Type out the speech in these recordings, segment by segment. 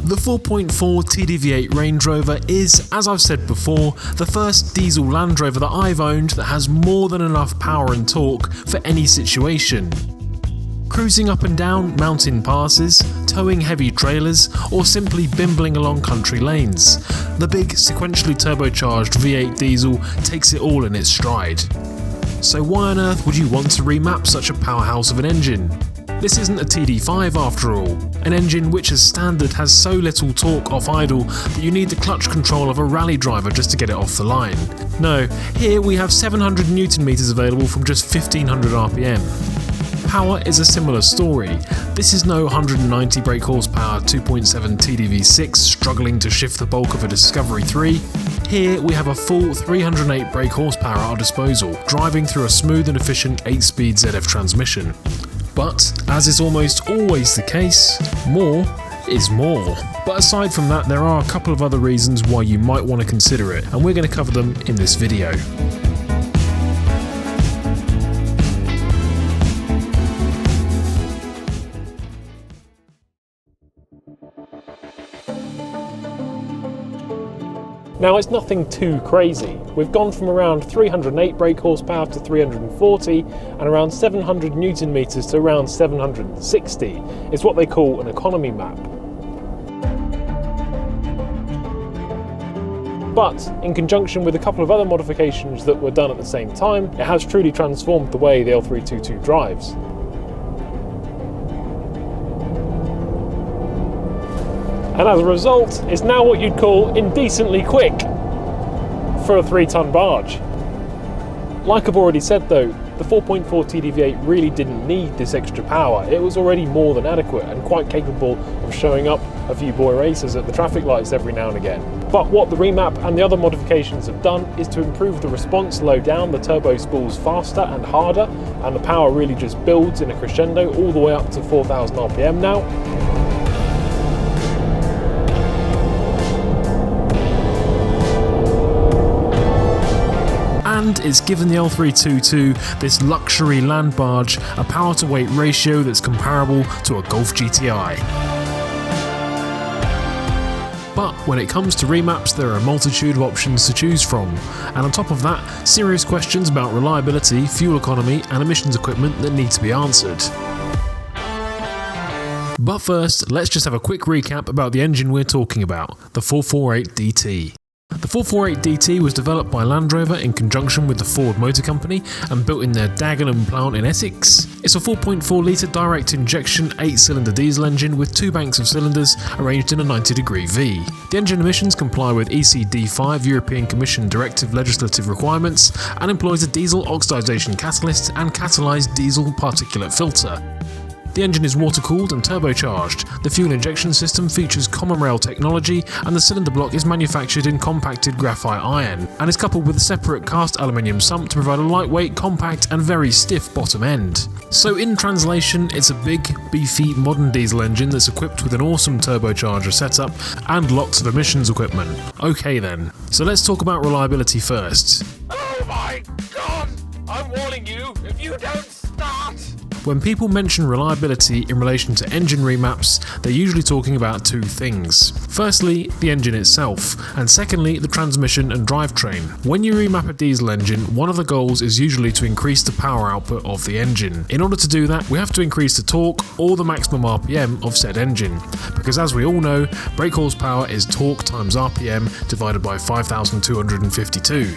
The 4.4 TDV8 Range Rover is, as I've said before, the first diesel Land Rover that I've owned that has more than enough power and torque for any situation. Cruising up and down mountain passes, towing heavy trailers, or simply bimbling along country lanes, the big sequentially turbocharged V8 diesel takes it all in its stride. So why on earth would you want to remap such a powerhouse of an engine? This isn't a TD5 after all, an engine which as standard has so little torque off idle that you need the clutch control of a rally driver just to get it off the line. No, here we have 700 Nm available from just 1500 RPM. Power is a similar story. This is no 190 brake horsepower 2.7 TDV6 struggling to shift the bulk of a Discovery 3. Here we have a full 308 brake horsepower at our disposal, driving through a smooth and efficient 8-speed ZF transmission. But, as is almost always the case, more is more. But aside from that, there are a couple of other reasons why you might want to consider it, and we're going to cover them in this video. Now it's nothing too crazy. We've gone from around 308 brake horsepower to 340 and around 700 Newton meters to around 760. It's what they call an economy map. But in conjunction with a couple of other modifications that were done at the same time, it has truly transformed the way the L322 drives. And as a result, it's now what you'd call indecently quick for a 3-ton barge. Like I've already said though, the 4.4 TDV8 really didn't need this extra power. It was already more than adequate and quite capable of showing up a few boy racers at the traffic lights every now and again. But what the remap and the other modifications have done is to improve the response low down, the turbo spools faster and harder, and the power really just builds in a crescendo all the way up to 4000 RPM now. And it's given the L322, this luxury land barge, a power to weight ratio that's comparable to a Golf GTI. But when it comes to remaps, there are a multitude of options to choose from, and on top of that, serious questions about reliability, fuel economy and emissions equipment that need to be answered. But first, let's just have a quick recap about the engine we're talking about, the 448DT. The 448DT was developed by Land Rover in conjunction with the Ford Motor Company and built in their Dagenham plant in Essex. It's a 4.4 litre direct injection 8-cylinder diesel engine with 2 banks of cylinders arranged in a 90-degree V. The engine emissions comply with ECD5 European Commission directive legislative requirements and employs a diesel oxidation catalyst and catalysed diesel particulate filter. The engine is water-cooled and turbocharged. The fuel injection system features common rail technology and the cylinder block is manufactured in compacted graphite iron and is coupled with a separate cast aluminium sump to provide a lightweight, compact and very stiff bottom end. So in translation, it's a big, beefy, modern diesel engine that's equipped with an awesome turbocharger setup and lots of emissions equipment. Okay then, so let's talk about reliability first. Oh my god! I'm warning you, if you don't start! When people mention reliability in relation to engine remaps, they're usually talking about 2 things. Firstly, the engine itself, and secondly, the transmission and drivetrain. When you remap a diesel engine, one of the goals is usually to increase the power output of the engine. In order to do that, we have to increase the torque or the maximum RPM of said engine, because as we all know, brake horsepower is torque times RPM divided by 5252.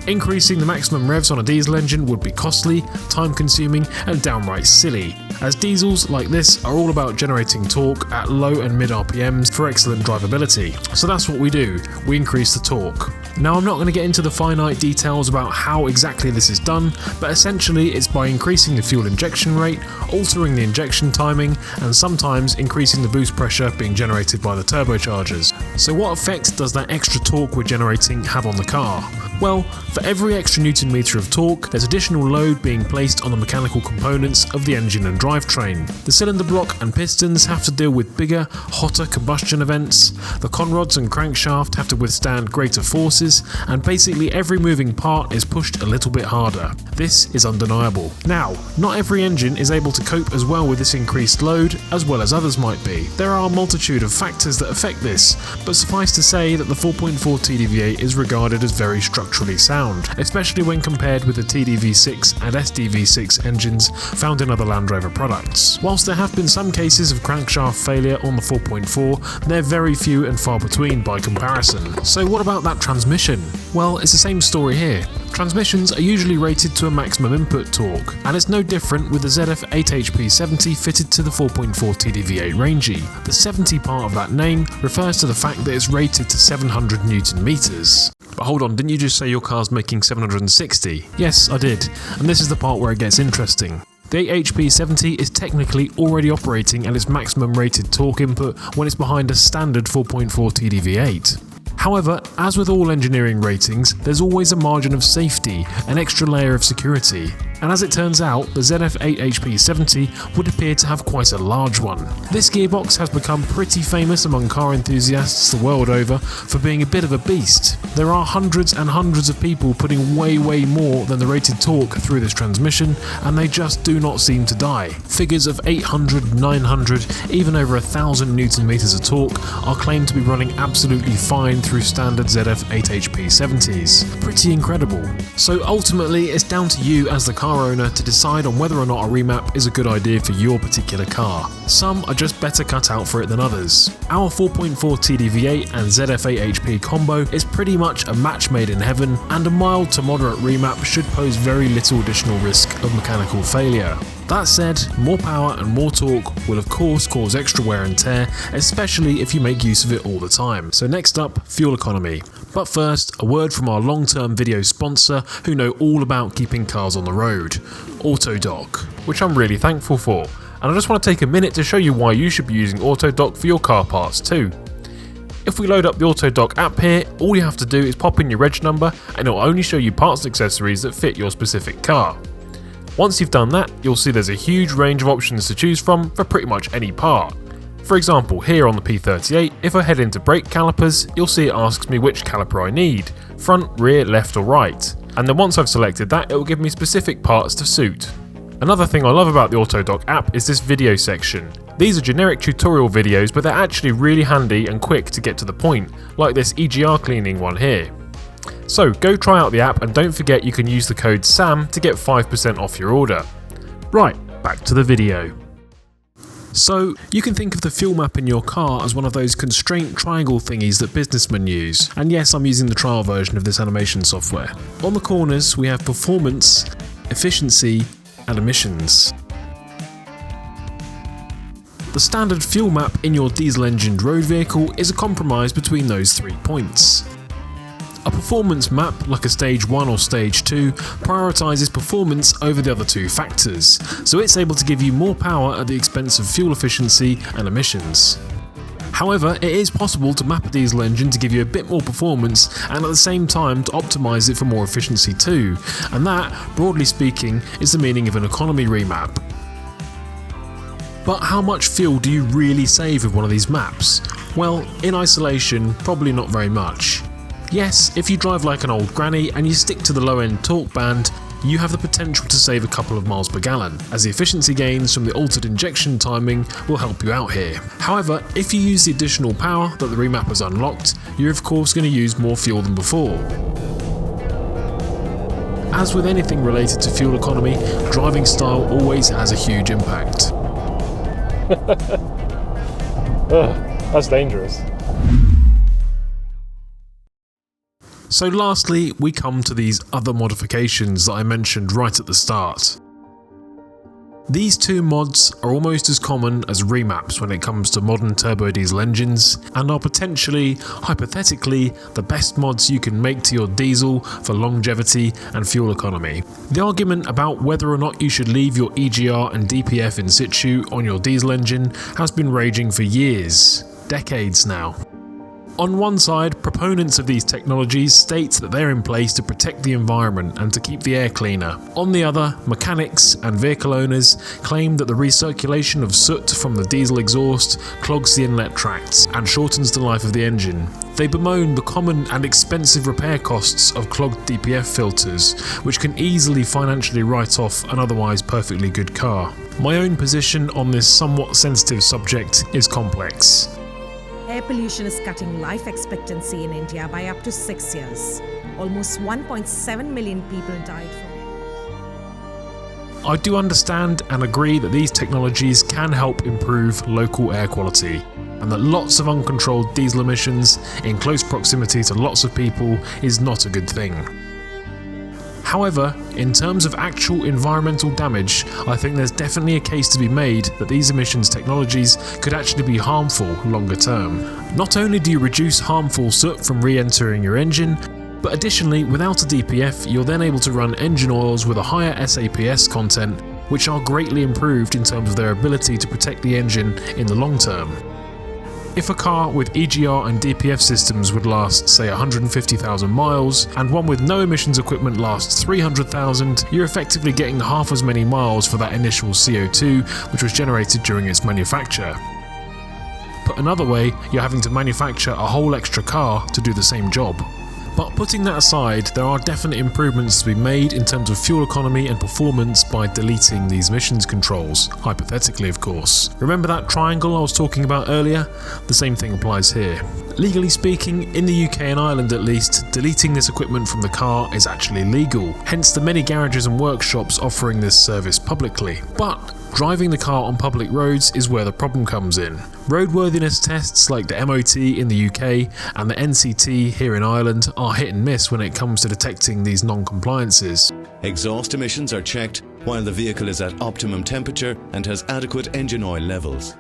Increasing the maximum revs on a diesel engine would be costly, time-consuming and downright silly, as diesels like this are all about generating torque at low and mid RPMs for excellent drivability. So that's what we do, we increase the torque. Now I'm not going to get into the finite details about how exactly this is done, but essentially it's by increasing the fuel injection rate, altering the injection timing, and sometimes increasing the boost pressure being generated by the turbochargers. So what effect does that extra torque we're generating have on the car? Well, for every extra Newton meter of torque, there's additional load being placed on the mechanical components of the engine and drivetrain. The cylinder block and pistons have to deal with bigger, hotter combustion events, the conrods and crankshaft have to withstand greater forces, and basically every moving part is pushed a little bit harder. This is undeniable. Now, not every engine is able to cope as well with this increased load as well as others might be. There are a multitude of factors that affect this, but suffice to say that the 4.4 TDV8 is regarded as very structurally sound, especially when compared with the TDV6 and SDV6 engines found in other Land Rover products. Whilst there have been some cases of crankshaft failure on the 4.4, they're very few and far between by comparison. So what about that transmission? Well, it's the same story here. Transmissions are usually rated to a maximum input torque, and it's no different with the ZF8 HP70 fitted to the 4.4 TDV8 Rangey. The 70 part of that name refers to the fact that it's rated to 700 Newton meters. But hold on, didn't you just say your car's making 760? Yes, I did, and this is the part where it gets interesting. The HP70 is technically already operating at its maximum rated torque input when it's behind a standard 4.4 TDV8. However, as with all engineering ratings, there's always a margin of safety, an extra layer of security, and as it turns out, the ZF8 HP70 would appear to have quite a large one. This gearbox has become pretty famous among car enthusiasts the world over for being a bit of a beast. There are hundreds and hundreds of people putting way more than the rated torque through this transmission, and they just do not seem to die. Figures of 800, 900, even over 1000 Newton meters of torque are claimed to be running absolutely fine through standard ZF8 HP70s. Pretty incredible. So ultimately, it's down to you as the car owner to decide on whether or not a remap is a good idea for your particular car. Some are just better cut out for it than others. Our 4.4 TDV8 and ZF8 HP combo is pretty much a match made in heaven, and a mild to moderate remap should pose very little additional risk of mechanical failure. That said, more power and more torque will of course cause extra wear and tear, especially if you make use of it all the time. So next up, fuel economy. But first, a word from our long-term video sponsor who know all about keeping cars on the road, Autodoc, which I'm really thankful for. And I just want to take a minute to show you why you should be using Autodoc for your car parts too. If we load up the Autodoc app here, all you have to do is pop in your reg number and it will only show you parts and accessories that fit your specific car. Once you've done that, you'll see there's a huge range of options to choose from for pretty much any part. For example, here on the P38, if I head into brake calipers, you'll see it asks me which caliper I need, front, rear, left or right. And then once I've selected that, it will give me specific parts to suit. Another thing I love about the Autodoc app is this video section. These are generic tutorial videos, but they're actually really handy and quick to get to the point, like this EGR cleaning one here. So go try out the app and don't forget you can use the code SAM to get 5% off your order. Right, back to the video. So, you can think of the fuel map in your car as one of those constraint triangle thingies that businessmen use. And yes, I'm using the trial version of this animation software. On the corners, we have performance, efficiency, and emissions. The standard fuel map in your diesel-engined road vehicle is a compromise between those 3 points. A performance map, like a stage 1 or stage 2, prioritises performance over the other 2 factors, so it's able to give you more power at the expense of fuel efficiency and emissions. However, it is possible to map a diesel engine to give you a bit more performance and at the same time to optimise it for more efficiency too, and that, broadly speaking, is the meaning of an economy remap. But how much fuel do you really save with one of these maps? Well, in isolation, probably not very much. Yes, if you drive like an old granny and you stick to the low-end torque band, you have the potential to save a couple of miles per gallon, as the efficiency gains from the altered injection timing will help you out here. However, if you use the additional power that the remap has unlocked, you're of course going to use more fuel than before. As with anything related to fuel economy, driving style always has a huge impact. That's dangerous. So lastly, we come to these other modifications that I mentioned right at the start. These 2 mods are almost as common as remaps when it comes to modern turbo diesel engines, and are potentially, hypothetically, the best mods you can make to your diesel for longevity and fuel economy. The argument about whether or not you should leave your EGR and DPF in situ on your diesel engine has been raging for years, decades now. On one side, proponents of these technologies state that they're in place to protect the environment and to keep the air cleaner. On the other, mechanics and vehicle owners claim that the recirculation of soot from the diesel exhaust clogs the inlet tracts and shortens the life of the engine. They bemoan the common and expensive repair costs of clogged DPF filters, which can easily financially write off an otherwise perfectly good car. My own position on this somewhat sensitive subject is complex. Air pollution is cutting life expectancy in India by up to 6 years. Almost 1.7 million people died from it. I do understand and agree that these technologies can help improve local air quality, and that lots of uncontrolled diesel emissions in close proximity to lots of people is not a good thing. However, in terms of actual environmental damage, I think there's definitely a case to be made that these emissions technologies could actually be harmful longer term. Not only do you reduce harmful soot from re-entering your engine, but additionally, without a DPF, you're then able to run engine oils with a higher SAPS content, which are greatly improved in terms of their ability to protect the engine in the long term. If a car with EGR and DPF systems would last, say, 150,000 miles, and one with no emissions equipment lasts 300,000, you're effectively getting half as many miles for that initial CO2 which was generated during its manufacture. Put another way, you're having to manufacture a whole extra car to do the same job. But putting that aside, there are definite improvements to be made in terms of fuel economy and performance by deleting these emissions controls, hypothetically of course. Remember that triangle I was talking about earlier? The same thing applies here. Legally speaking, in the UK and Ireland at least, deleting this equipment from the car is actually legal, hence the many garages and workshops offering this service publicly. But driving the car on public roads is where the problem comes in. Roadworthiness tests like the MOT in the UK and the NCT here in Ireland are hit and miss when it comes to detecting these non-compliances. Exhaust emissions are checked while the vehicle is at optimum temperature and has adequate engine oil levels.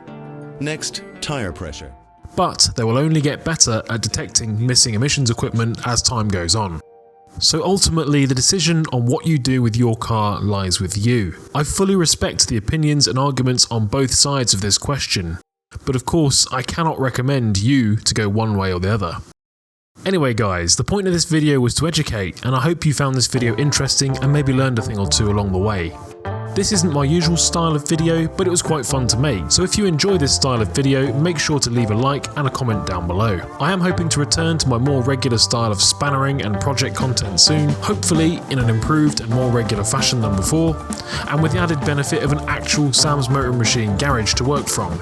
Next, tyre pressure. But they will only get better at detecting missing emissions equipment as time goes on. So ultimately, the decision on what you do with your car lies with you. I fully respect the opinions and arguments on both sides of this question, but of course I cannot recommend you to go one way or the other. Anyway guys, the point of this video was to educate, and I hope you found this video interesting and maybe learned a thing or two along the way. This isn't my usual style of video, but it was quite fun to make, so if you enjoy this style of video, make sure to leave a like and a comment down below. I am hoping to return to my more regular style of spannering and project content soon, hopefully in an improved and more regular fashion than before, and with the added benefit of an actual Sam's Motoring Machine garage to work from.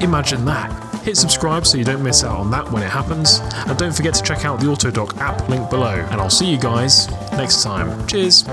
Imagine that! Hit subscribe so you don't miss out on that when it happens, and don't forget to check out the Autodoc app link below, and I'll see you guys next time. Cheers!